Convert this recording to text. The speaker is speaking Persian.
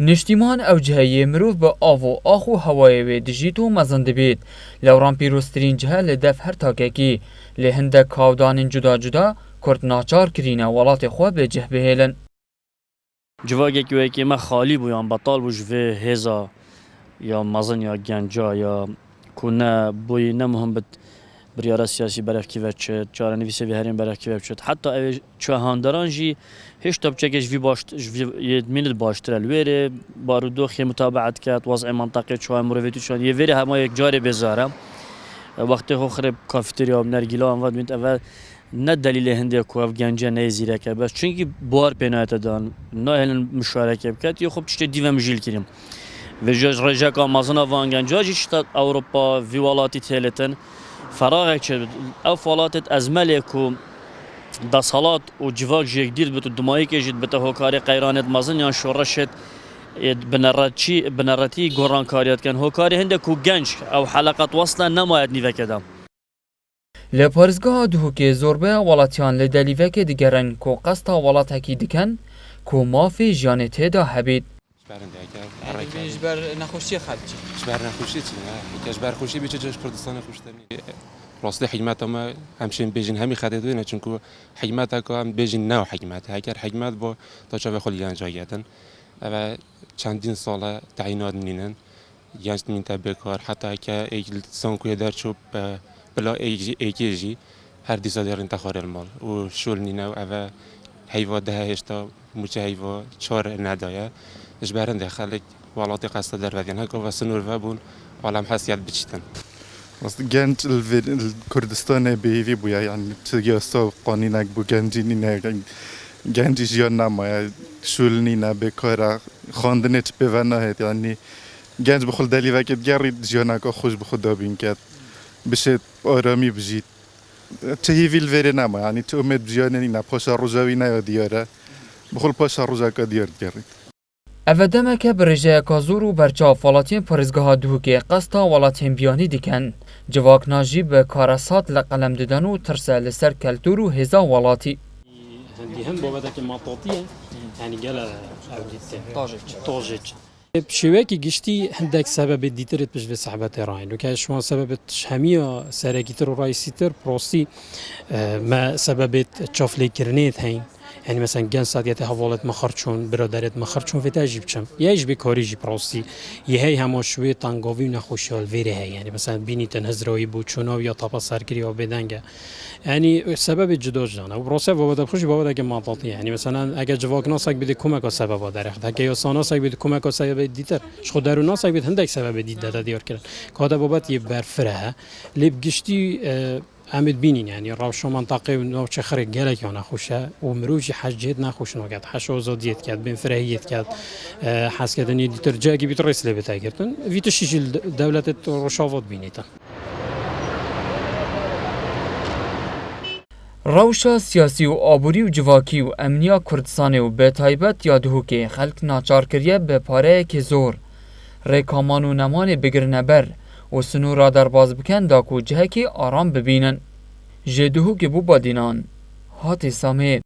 نشتیمان او جهه مروف به آو و آخو هوای و دجیت و مزند بید لوران پیروسترین جهه لدف هر تاککی لهنده کاودان جدا جدا کرد ناچار کرینه ولات خواه به جه بهیلن. جواگه که ما خالی بویان بطال بو جوه هزا یا مزن یا گنجا یا کنه بوی نمهم بد بریاره سیاسی برف کی وچه چاره نویسه وی هرین برف کی وچه حتی اوی چهاندران جی هیچ تاب چکش وی باش مینت باشتر الویره بارودوخی متابعت کرد وضع منطقه چوان مرویتی چوان یه ویره همه یک جاری بزاره وقتی خو خرب کافتریا و نرگیلا هم ود میت اول نه دلیل هندی کوف گنجه نه زیره که بس چونکی بار پنایت دان نه هلن مشارکت کرد یا خب چه دیو مجیل کریم و جز رجاک آمازنا وان گنجه جیشت اروپا وی ولاتی تلتن فراغ چه او فلاتت از ملکو دستالات و جواک جیک دید بتو دمایی که جد بتو هکاری قیرانت مازن یا شورشت بنراتی گوران کاریات کن هکاری هنده کو گنج او حلقات وصله نماید نیوه کدام. لپارزگاه دهو که زوربه ولاتیان لدلیوه که دیگرن کو قسطا ولاتکی دکن کو مافی جانته دا حبید. جبر نخوشی خلچی. جبر نخوشی چی نه؟ جبر خوشی بیچه جاش کردستان خوشتنی. راستی حکمت ما همچین بیجن همی خرید دوینه چون که حکمت که هم بیجن نه حکمت. اگر حکمت با تا چه خالی انجامیدن و چندین ساله تعیینات نینن یعنی من تبکار حتی که ایک سانکوی در چوب بلا ایکیجی هر دیسا در انتخار المال و شول نینه و حیوان ده هشتا موچه حیوان چهار ندایه اجبارن خلق ولات قصد در ودیان هکو و سنور و بون عالم حسیت بچیتن. واسه گنج کردستان بیوی بویا یعنی تجاوز قانونی بو گنجی نه گنجی جیان نماید شول نینه بکاره خواندنش بونهت یعنی گنج بخل دلی وقت گری جیان که خوش بخود دابین کرد بشه آرامی بجید چهی ویل وری نما یعنی تو امید جیانی نه پاش روزاوی نه دیاره بخل پاش روزا که دیار گری. اودمه که برژه کازور و برچا فالاتین پرزگاه دهو که قسطا ولاتین بیانی دیکن جواک ناجی به کارسات لقلم ددن و ترسه لسر کلتور و هزا ولاتی. هندی هم بابدك المطاطية يعني قال طاجج بشوي كي قشتي عندك سبب ديترت باش في صحبة راين وكان شو سبب شهمية سراكيتر ورايسيتر بروستي ما سبب تشوف لي كرنيت هين يعني مثلا جن ساعات هوالت مخرجون برادرت مخرجون في تجيب كم يعيش بكاريجي بروستي يهي هم شوي تانغوي نخوشال فيري هي يعني مثلا بيني تنهزروي بوچونا يا طابا سركري او بدنگه يعني سبب جدا جدانه و براسه وابد خوشی وابد که منطقی يعني مثلا اگه جواک ناسک بده کمک سبب درخت اگه یا ساناسک بده کمک سبب دیتر خود درو ناسک بده هندک سبب دید داده دیار کردن که بابت یه برفره لب گشتی امید بینین یعنی روش منطقه و نوچه خرید گلک یا نخوشه و مروجی حجیت نخوش نگات حش آزادیت کرد بین فرهیت کرد حس کردن یه دیتر جاگی بیت رئیس لبته کردن ویتشیش دولت روشاوات بینیدن. روشا سیاسی و آبوری و جواکی و امنیا کردستان و به تایبت یادهو که خلق ناچار کریه به پاره که زور ریکامان و نمان بگرنه بر و سنو را در باز بکن داکو جهه که آرام ببینن جدهو که بو بادینان هاتی سامه